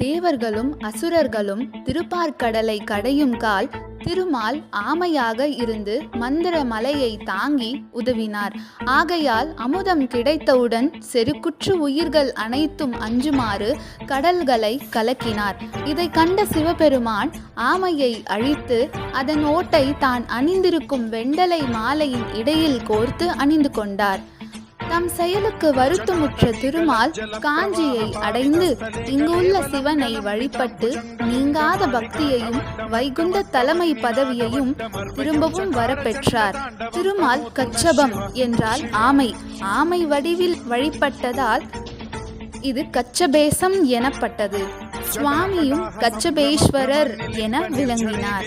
தேவர்களும் அசுரர்களும் திருப்பார்கடலை கடையும் கால் திருமால் ஆமையாக இருந்து மந்திர மலையை தாங்கி உதவினார். ஆகையால் அமுதம் கிடைத்தவுடன் செருக்குற்று உயிர்கள் அனைத்தும் அஞ்சுமாறு கடல்களை கலக்கினார். இதை கண்ட சிவபெருமான் ஆமையை அழித்து அதன் ஓட்டை தான் அணிந்திருக்கும் வெண்டலை மாலையின் இடையில் கோர்த்து அணிந்து கொண்டார். தம் செயலுக்கு வருத்தமுற்ற திருமால் காஞ்சியை அடைந்து இங்குள்ள சிவனை வழிபட்டு நீங்காத பக்தியையும் வைகுந்த தலைமை பதவியையும் திரும்பவும் வரப்பெற்றார். திருமால் கச்சபம் என்றால் ஆமை. ஆமை வடிவில் வழிபட்டதால் இது கச்சபேசம் எனப்பட்டது. சுவாமியும் கச்சபேஸ்வரர் என விளங்கினார்.